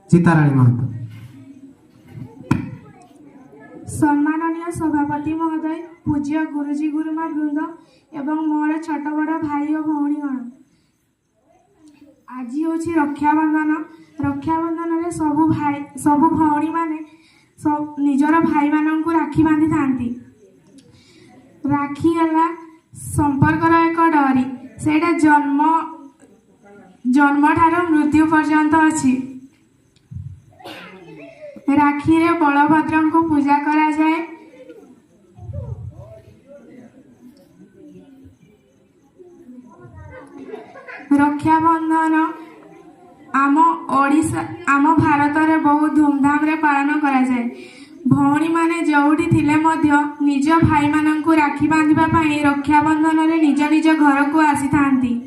ଚିତାରାଣୀ ମହାନ୍ତ। सम्माननीय सभापति महोदय, पूज्य गुरुजी गुरुमा वृंद एवं मोर छोट बड़ भाई और भौणीगण, आज हूँ रक्षाबंधन। रक्षाबंधन में सबु भौणी माने निजर भाई मान को राखी बांधि था। राखी है संपर्कर एक डरी, से जन्म ठार मृत्यु पर्यंत अच्छी। राखी रे बलभद्र को पूजा करा जाए। रक्षाबंधन आम भारत रे बहुत धूमधाम रे पालन करा जाए। भौणी माने जोठी थिले मध्य निज भाई मानन को राखी बांधिबा पई रक्षाबंधन रे निज निज घर को आसी थांती।